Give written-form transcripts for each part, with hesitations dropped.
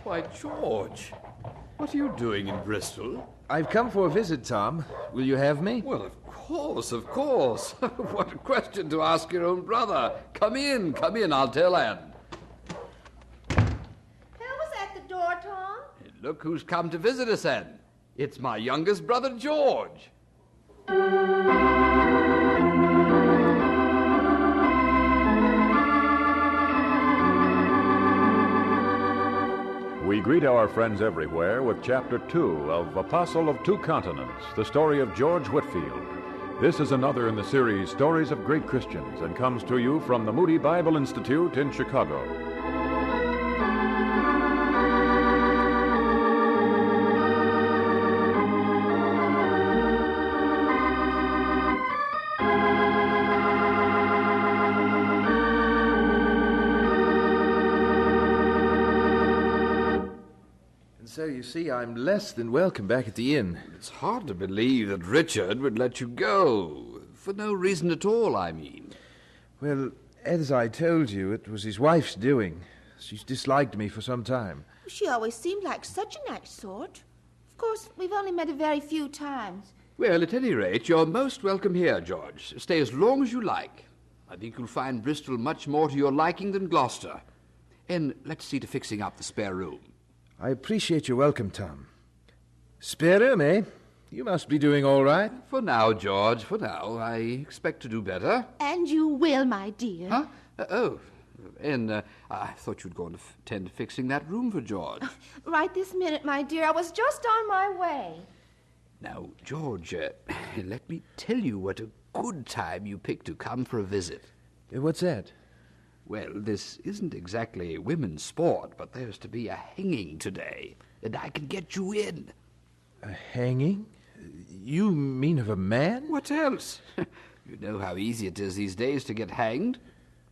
Why, George, what are you doing in Bristol? I've come for a visit, Tom. Will you have me? Well, of course, of course. What a question to ask your own brother. Come in, I'll tell Anne. Who was at the door, Tom? Look who's come to visit us, Anne. It's my youngest brother, George. We greet our friends everywhere with Chapter 2 of Apostle of Two Continents, the story of George Whitefield. This is another in the series Stories of Great Christians and comes to you from the Moody Bible Institute in Chicago. So you see, I'm less than welcome back at the inn. It's hard to believe that Richard would let you go. For no reason at all, I mean. Well, as I told you, it was his wife's doing. She's disliked me for some time. She always seemed like such a nice sort. Of course, we've only met a very few times. Well, at any rate, you're most welcome here, George. Stay as long as you like. I think you'll find Bristol much more to your liking than Gloucester. And let's see to fixing up the spare room. I appreciate your welcome, Tom. Spare room, eh? You must be doing all right. For now, George, for now. I expect to do better. And you will, my dear. Huh? And I thought you'd go and tend to fixing that room for George. Right this minute, my dear. I was just on my way. Now, George, let me tell you what a good time you picked to come for a visit. What's that? Well, this isn't exactly women's sport, but there's to be a hanging today, and I can get you in. A hanging? You mean of a man? What else? You know how easy it is these days to get hanged.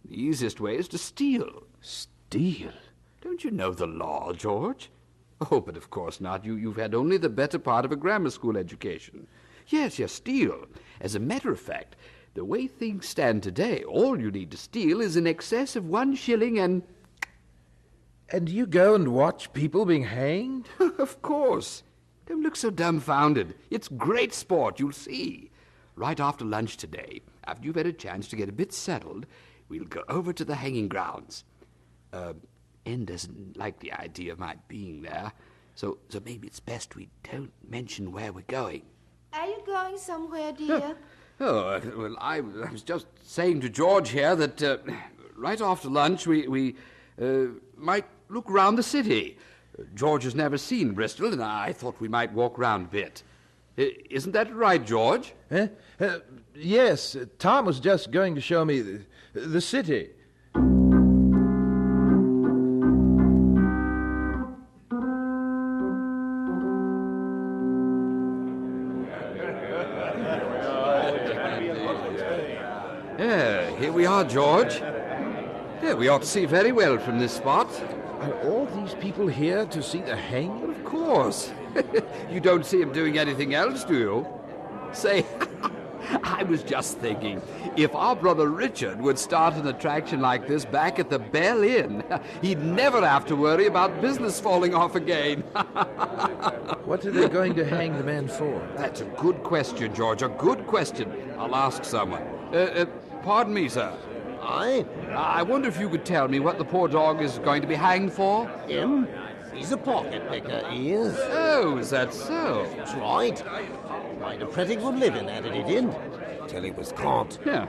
The easiest way is to steal. Steal? Don't you know the law, George? Oh, but of course not. You've had only the better part of a grammar school education. Yes, steal. As a matter of fact, the way things stand today, all you need to steal is in excess of 1 shilling and... And you go and watch people being hanged? Of course. Don't look so dumbfounded. It's great sport, you'll see. Right after lunch today, after you've had a chance to get a bit settled, we'll go over to the hanging grounds. Anne doesn't like the idea of my being there, so maybe it's best we don't mention where we're going. Are you going somewhere, dear? Well, I was just saying to George here that right after lunch we might look round the city. George has never seen Bristol, and I thought we might walk round a bit. Isn't that right, George? Yes, Tom was just going to show me the city. Here we are, George. Yeah, we ought to see very well from this spot. Are all these people here to see the hanging? Well, of course. You don't see him doing anything else, do you? Say, I was just thinking, if our brother Richard would start an attraction like this back at the Bell Inn, he'd never have to worry about business falling off again. What are they going to hang the man for? That's a good question, George, a good question. I'll ask someone. Pardon me, sir. Aye? I wonder if you could tell me what the poor dog is going to be hanged for? Him? He's a pocket picker, he is. Oh, is that so? That's right. Made a pretty good living at it, he did, till he was caught. Yeah.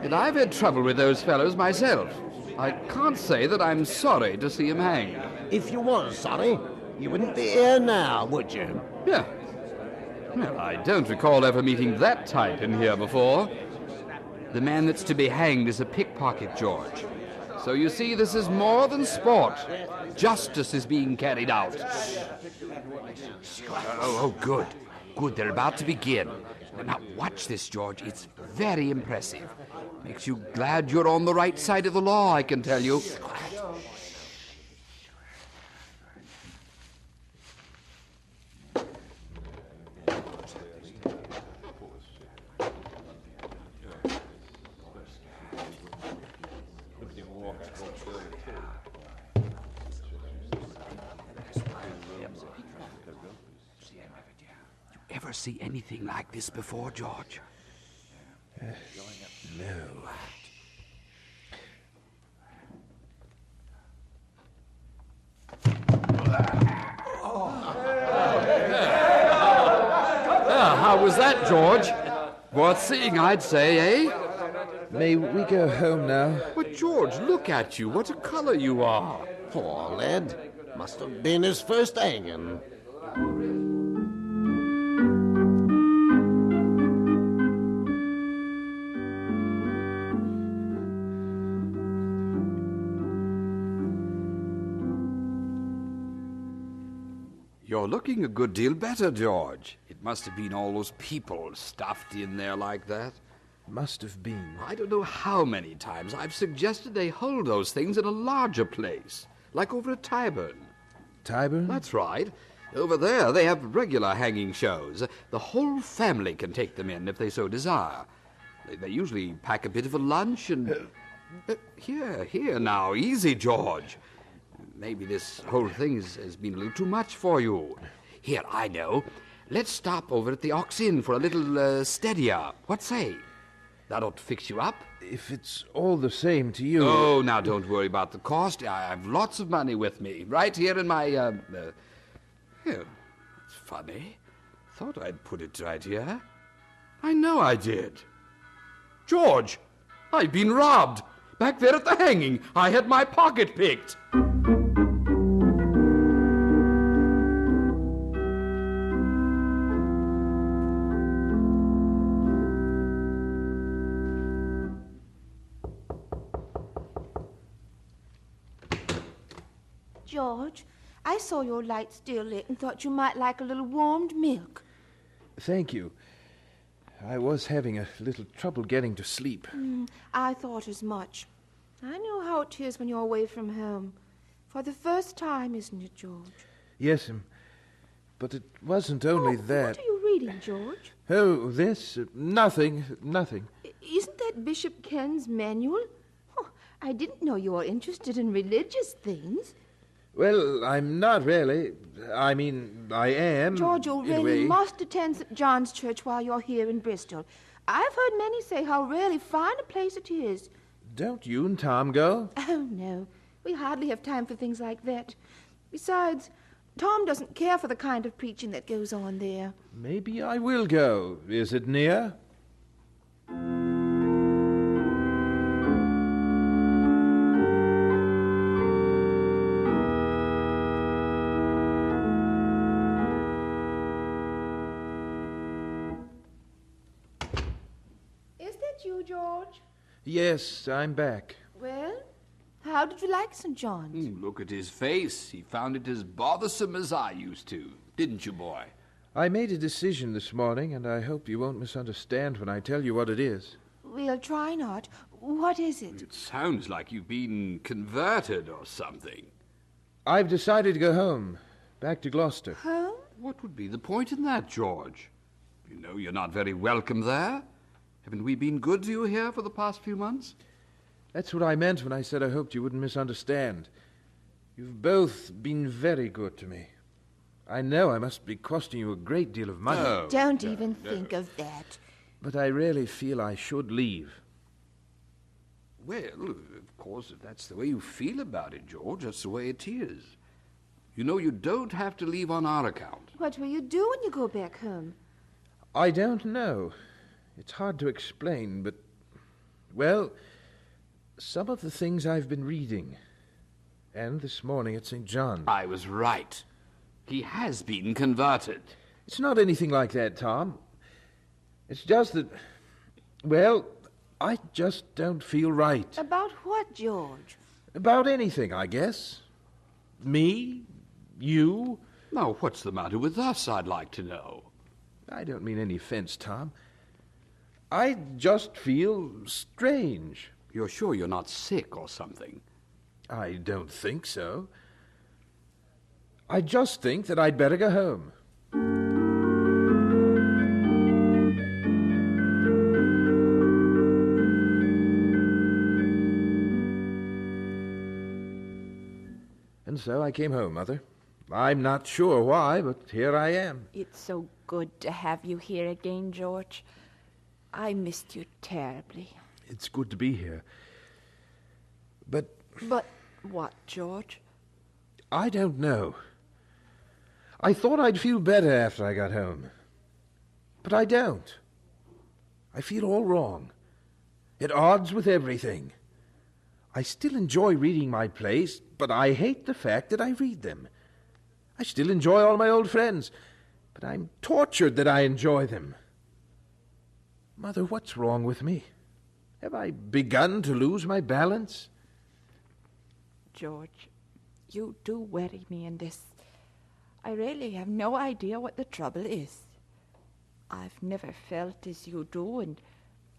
And I've had trouble with those fellows myself. I can't say that I'm sorry to see him hanged. If you was sorry, you wouldn't be here now, would you? Yeah. Well, I don't recall ever meeting that type in here before. The man that's to be hanged is a pickpocket, George. So you see, this is more than sport. Justice is being carried out. Oh, good. Good, they're about to begin. Now, watch this, George. It's very impressive. Makes you glad you're on the right side of the law, I can tell you. ever see anything like this before, George? No. How was that, George? Worth seeing, I'd say, eh? May we go home now? But, George, look at you. What a color you are. Poor lad. Must have been his first hanging. You're looking a good deal better, George. It must have been all those people stuffed in there like that. Must have been. I don't know how many times I've suggested they hold those things in a larger place, like over at Tyburn. Tyburn? That's right. Over there they have regular hanging shows. The whole family can take them in if they so desire. They usually pack a bit of a lunch and... Here now, easy, George. Maybe this whole thing has been a little too much for you. Here, I know. Let's stop over at the Ox Inn for a little steadier. What say? That ought to fix you up. If it's all the same to you... Oh, now don't worry about the cost. I have lots of money with me. Right here in my... Here. It's funny. Thought I'd put it right here. I know I did. George, I've been robbed. Back there at the hanging, I had my pocket picked. George, I saw your light still lit and thought you might like a little warmed milk. Thank you. I was having a little trouble getting to sleep. I thought as much. I know how it is when you're away from home. For the first time, isn't it, George? Yes, but it wasn't only that. What are you reading, George? Oh, this? Nothing. Isn't that Bishop Ken's manual? Oh, I didn't know you were interested in religious things. Well, I'm not really. I mean, I am. George, you really must attend St. John's Church while you're here in Bristol. I've heard many say how really fine a place it is. Don't you and Tom go? Oh, no. We hardly have time for things like that. Besides, Tom doesn't care for the kind of preaching that goes on there. Maybe I will go. Is it near? You, George? Yes, I'm back. Well, how did you like St. John's? Look at his face. He found it as bothersome as I used to. Didn't you, boy? I made a decision this morning, and I hope you won't misunderstand when I tell you what it is. We'll try not. What is it? It sounds like you've been converted or something. I've decided to go home, back to Gloucester. Home? What would be the point in that, George? You know you're not very welcome there. Haven't we been good to you here for the past few months? That's what I meant when I said I hoped you wouldn't misunderstand. You've both been very good to me. I know I must be costing you a great deal of money. No. Don't even think of that. But I really feel I should leave. Well, of course, if that's the way you feel about it, George, that's the way it is. You know, you don't have to leave on our account. What will you do when you go back home? I don't know. It's hard to explain, but, well, some of the things I've been reading, and this morning at St. John's. I was right. He has been converted. It's not anything like that, Tom. It's just that, well, I just don't feel right. About what, George? About anything, I guess. Me, you. Now, what's the matter with us, I'd like to know? I don't mean any offense, Tom. I just feel strange. You're sure you're not sick or something? I don't think so. I just think that I'd better go home. And so I came home, Mother. I'm not sure why, but here I am. It's so good to have you here again, George. I missed you terribly. It's good to be here. But But what, George? I don't know. I thought I'd feel better after I got home. But I don't. I feel all wrong. At odds with everything. I still enjoy reading my plays, but I hate the fact that I read them. I still enjoy all my old friends, but I'm tortured that I enjoy them. Mother, what's wrong with me? Have I begun to lose my balance? George, you do worry me in this. I really have no idea what the trouble is. I've never felt as you do, and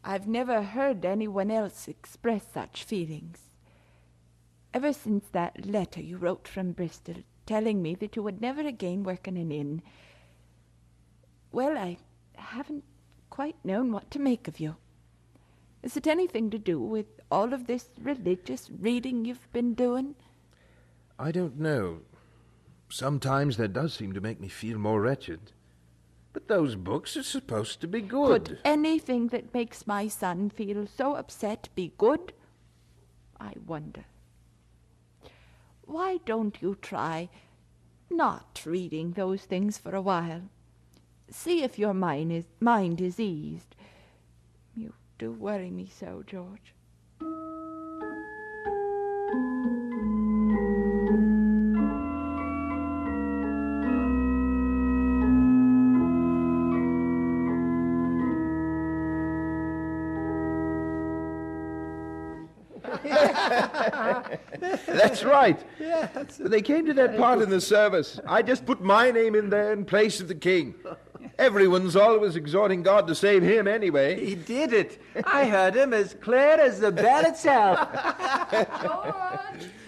I've never heard anyone else express such feelings. Ever since that letter you wrote from Bristol telling me that you would never again work in an inn, well, I haven't quite known what to make of you. Is it anything to do with all of this religious reading you've been doing? I don't know. Sometimes that does seem to make me feel more wretched. But those books are supposed to be good. Could anything that makes my son feel so upset be good? I wonder. Why don't you try not reading those things for a while? See if your mind is eased. You do worry me so, George. That's right. When they came to that part in the service, I just put my name in there in place of the king. Everyone's always exhorting God to save him anyway. He did it. I heard him as clear as the bell itself.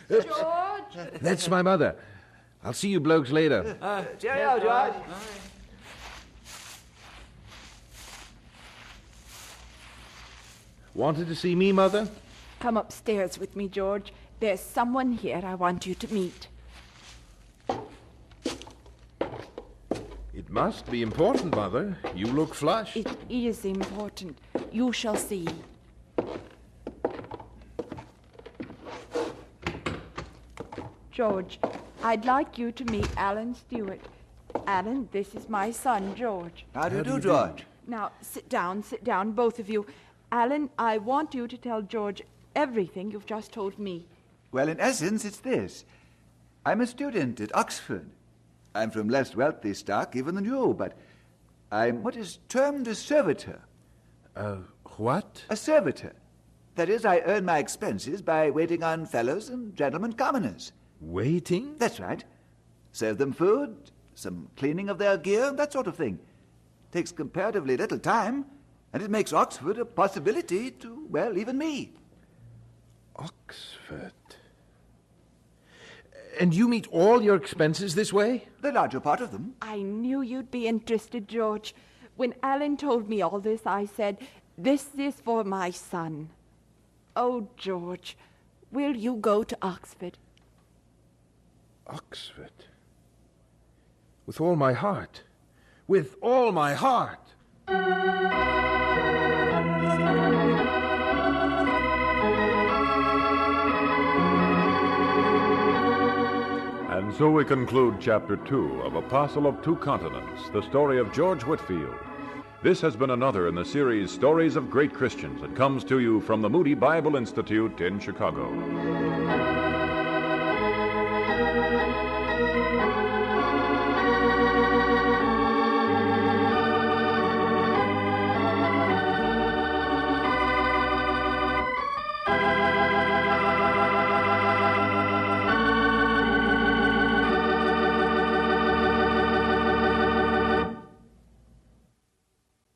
George! That's my mother. I'll see you blokes later. Cheerio, George. Wanted to see me, Mother? Come upstairs with me, George. There's someone here I want you to meet. It must be important, Mother. You look flushed. It is important. You shall see. George, I'd like you to meet Alan Stuart. Alan, this is my son, George. How do you do, George? Now, sit down, both of you. Alan, I want you to tell George everything you've just told me. Well, in essence, it's this. I'm a student at Oxford. I'm from less wealthy stock even than you, but I'm what is termed a servitor. What? A servitor. That is, I earn my expenses by waiting on fellows and gentlemen commoners. Waiting? That's right. Serve them food, some cleaning of their gear, that sort of thing. Takes comparatively little time, and it makes Oxford a possibility to, well, even me. Oxford. And you meet all your expenses this way? The larger part of them. I knew you'd be interested, George. When Alan told me all this, I said, this is for my son. Oh, George, will you go to Oxford? Oxford? With all my heart. With all my heart. And so we conclude Chapter 2 of Apostle of Two Continents, the story of George Whitefield. This has been another in the series Stories of Great Christians that comes to you from the Moody Bible Institute in Chicago.